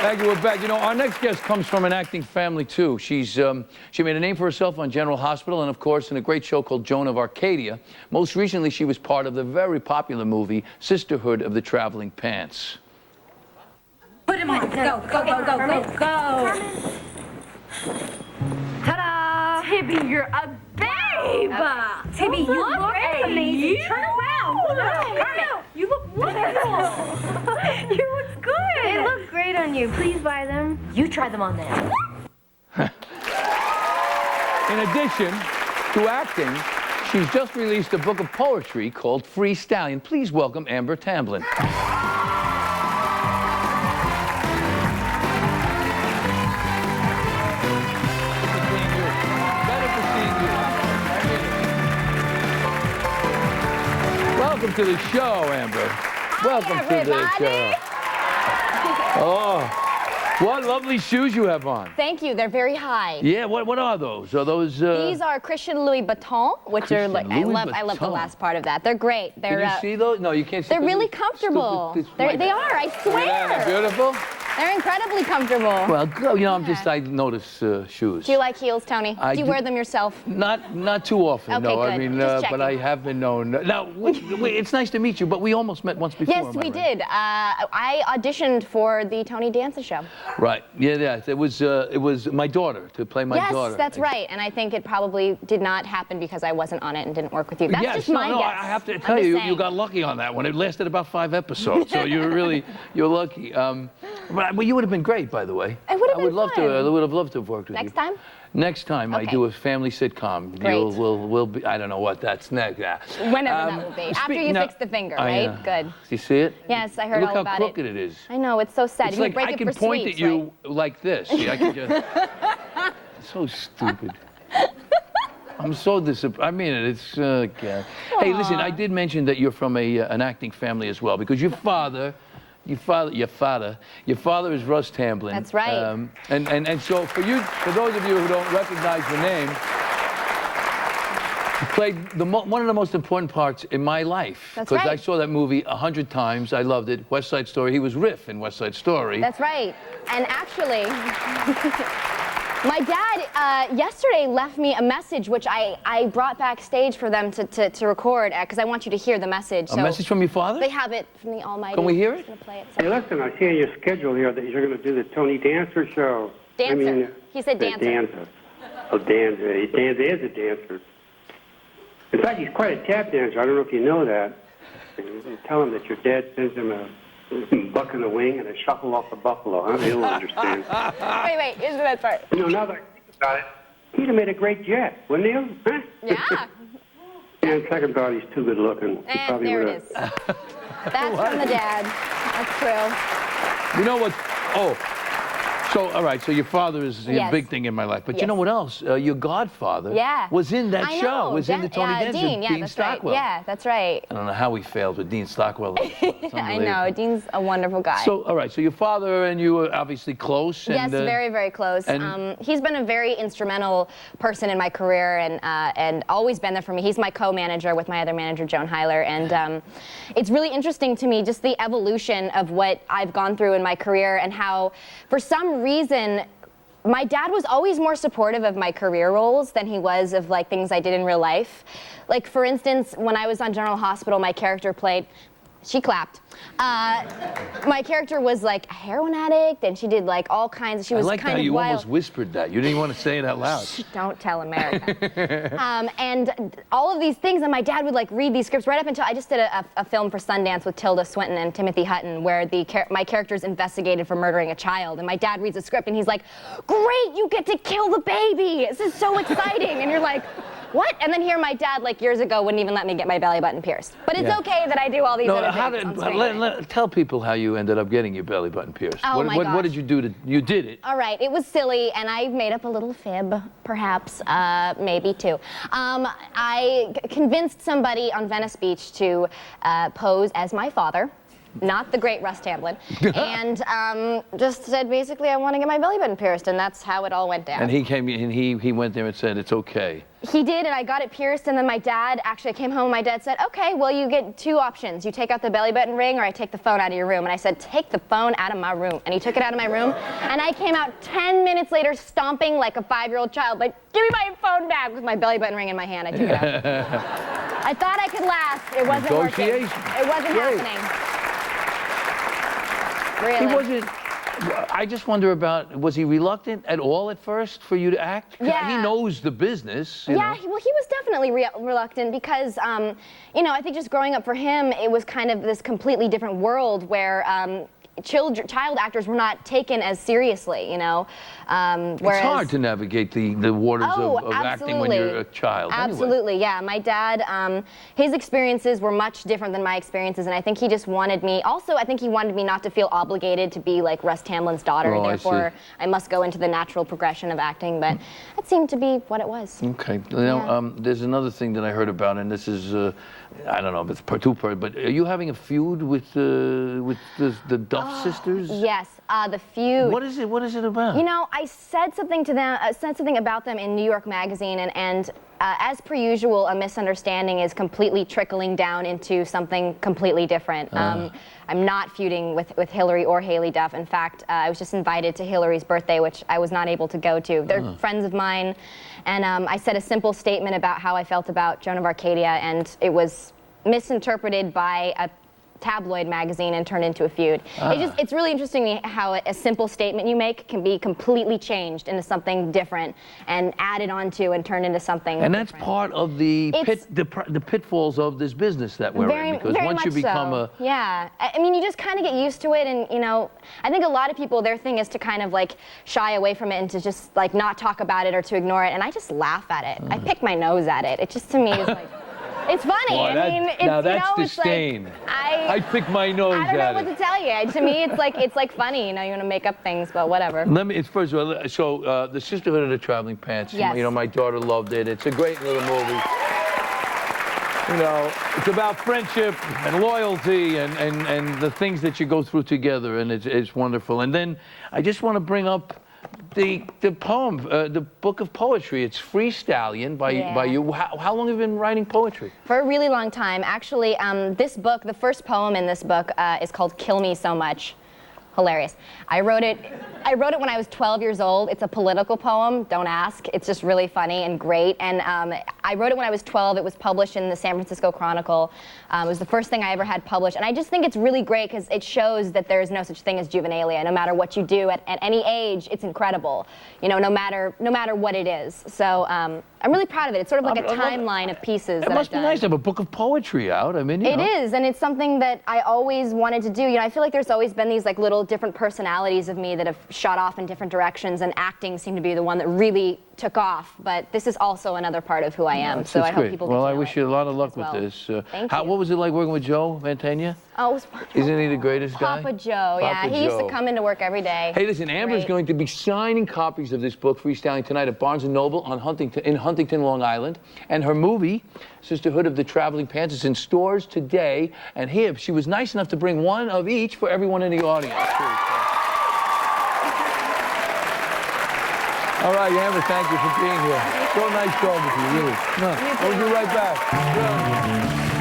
Thank you. We're back. You know, our next guest comes from an acting family, too. She made a name for herself on General Hospital and, of course, in a great show called Joan of Arcadia. Most recently, she was part of the very popular movie Sisterhood of the Traveling Pants. Put him on. Go. Ta-da! Tibby, you're a babe! Tibby, you look amazing. Turn around. Carmen, you look wonderful. You look good. They look great on you. Please buy them. You try them on them. In addition to acting, she's just released a book of poetry called Free Stallion. Please welcome Amber Tamblyn. Welcome to the show, Amber. Welcome to the show. Oh, what lovely shoes you have on. Thank you. They're very high. Yeah, what are those? Are those? These are Christian Louis Vuitton, which are like I love the last part of that. They're great. They're. Can you see those? No, you can't see. They're really comfortable. They are. I swear. Yeah, they're beautiful. They're incredibly comfortable. Well, you know, I notice shoes. Do you like heels, Tony? Do you wear them yourself? Not too often, okay, no. Good. I mean, Just but I have been known. Now, wait, it's nice to meet you, but we almost met once before. Yes, we did. I auditioned for the Tony Danza show. Right. Yeah. It was my daughter to play my daughter. Yes, that's right. And I think it probably did not happen because I wasn't on it and didn't work with you. That's just my guess. I have to tell you, you got lucky on that one. It lasted about 5 episodes, so you're lucky. But you would have been great, by the way. I would have been fun. I would have loved to have worked with you. Next time? Next time I do a family sitcom. Great. We'll be, I don't know what that's next. Whenever that will be. After you fix the finger, right? Good. Do you see it? Yes, I heard all about it. Look how crooked it is. I know, it's so sad. It's You like break I it can for point sweets, at you like this. See, I can just... So stupid. I'm so disappointed. I mean it. It's Hey, listen. I did mention that you're from an acting family as well, because your father is Russ Tamblyn. That's right. And so for those of you who don't recognize the name, he played one of the most important parts in my life. That's right. Because I saw that movie 100 times. I loved it. West Side Story. He was Riff in West Side Story. That's right. And actually, my dad yesterday left me a message, which I brought backstage for them to record, because I want you to hear the message. A message from your father? They have it from the Almighty. Can we hear it? Hey, listen, I see on your schedule here that you're going to do the Tony Dancer show. Dancer. He said dancer. Danza. Oh, Danza. Danza is a dancer. In fact, he's quite a tap dancer. I don't know if you know that. You tell him that your dad sends him a buck in the wing and a shuffle off the buffalo. Huh? He'll understand. Wait, here's the best part. You know, now that I think about it, he'd have made a great jet, wouldn't he? Huh? Yeah. And second thought, he's too good looking. He probably there would it is. That's from the dad. That's true. You know what? Oh. So, all right, so your father is a big thing in my life. But you know what else? Your godfather was in that show, was in the Tony Danza. Dean Stockwell. Right. Yeah, that's right. I don't know how we failed with Dean Stockwell. I know, Dean's a wonderful guy. So, all right, so your father and you were obviously close. Yes, very, very close. He's been a very instrumental person in my career and always been there for me. He's my co-manager with my other manager, Joan Hyler. And it's really interesting to me, just the evolution of what I've gone through in my career and how, for some reason, my dad was always more supportive of my career roles than he was of like things I did in real life. Like, for instance, when I was on General Hospital, my character played, she clapped. My character was like a heroin addict, and she did like all kinds. She was kind of wild. I like how you almost whispered that. You didn't even want to say it out loud. Shh, don't tell America. And all of these things, and my dad would like read these scripts right up until I just did a film for Sundance with Tilda Swinton and Timothy Hutton, where my character's investigated for murdering a child, and my dad reads the script and he's like, "Great, you get to kill the baby. This is so exciting." And you're like, what? And then here my dad, like years ago, wouldn't even let me get my belly button pierced. But it's okay that I do all these other things. Tell people how you ended up getting your belly button pierced. Oh my gosh. What did you do you did it? All right, it was silly, and I made up a little fib, perhaps, maybe two. I convinced somebody on Venice Beach to pose as my father. not the great Russ Tamblyn, and just said basically I want to get my belly button pierced, and that's how it all went down. And he came and he went there and said it's okay. He did, and I got it pierced, and then my dad, actually I came home and my dad said, okay, well you get two options. You take out the belly button ring or I take the phone out of your room. And I said, take the phone out of my room. And he took it out of my room, and I came out 10 minutes later stomping like a 5-year-old child, like, give me my phone back, with my belly button ring in my hand. I took it out. I thought I could last. It wasn't working. It wasn't happening. Really. He wasn't. I just wonder about, was he reluctant at all at first for you to act? Yeah. He knows the business. You know. Well, he was definitely reluctant because, you know, I think just growing up for him, it was kind of this completely different world where child actors were not taken as seriously, you know. Whereas, it's hard to navigate the waters of acting when you're a child. Absolutely, anyway. yeah. My dad, his experiences were much different than my experiences, and I think he just wanted me, also I think he wanted me not to feel obligated to be like Russ Tamblyn's daughter, therefore I must go into the natural progression of acting, but that seemed to be what it was. Okay. Now, there's another thing that I heard about, and this is, I don't know if it's two-part, but are you having a feud with the Duff sisters? Yes, the feud. What is it? What is it about? You know, I said something to them, said something about them in New York Magazine, and as per usual, a misunderstanding is completely trickling down into something completely different. I'm not feuding with Hillary or Haley Duff. In fact, I was just invited to Hillary's birthday, which I was not able to go to. They're friends of mine, and I said a simple statement about how I felt about Joan of Arcadia, and it was misinterpreted by a tabloid magazine and turned into a feud. It's really interesting to me how a simple statement you make can be completely changed into something different and added onto and turned into something and that's different. part of the pitfalls of this business that we're in, because once you become a... Yeah, I mean, you just kind of get used to it, and you know, I think a lot of people, their thing is to kind of like shy away from it and to just like not talk about it or to ignore it, and I just laugh at it. I pick my nose at it. It just to me is like... It's funny. Boy, I mean, it's, now that's you know, disdain. It's like, I pick my nose at it. I don't know what to tell you. To me, it's like funny. You know, you want to make up things, but whatever. Let me. First of all, so the Sisterhood of the Traveling Pants. Yes. You know, my daughter loved it. It's a great little movie. You know, it's about friendship and loyalty and the things that you go through together, and it's wonderful. And then I just want to bring up the poem, the book of poetry. It's Freestallion by you. How long have you been writing poetry? For a really long time. Actually, this book, the first poem in this book is called Kill Me So Much. Hilarious. I wrote it when I was 12 years old. It's a political poem, don't ask. It's just really funny and great. And I wrote it when I was 12. It was published in the San Francisco Chronicle. It was the first thing I ever had published. And I just think it's really great because it shows that there is no such thing as juvenilia. No matter what you do at any age, it's incredible. You know, no matter what it is. So I'm really proud of it. It's sort of like a timeline of pieces that I've done. It must be nice to have a book of poetry out. I mean, you know. It is, and it's something that I always wanted to do. You know, I feel like there's always been these like little different personalities of me that have shot off in different directions, and acting seemed to be the one that really took off. But this is also another part of who I am. So I hope people get to know I wish you a lot of luck with this. Thank you. What was it like working with Joe Mantegna? Oh, it was wonderful. Isn't he the greatest guy? Papa Joe, yeah. He used to come into work every day. Hey, listen, Amber's going to be signing copies of this book, Freestyling, tonight at Barnes & Noble in Huntington, Long Island. And her movie, Sisterhood of the Traveling Pants, is in stores today. And here, she was nice enough to bring one of each for everyone in the audience. All right, Amber, thank you for being here. So nice talking to you, really. We'll be right back.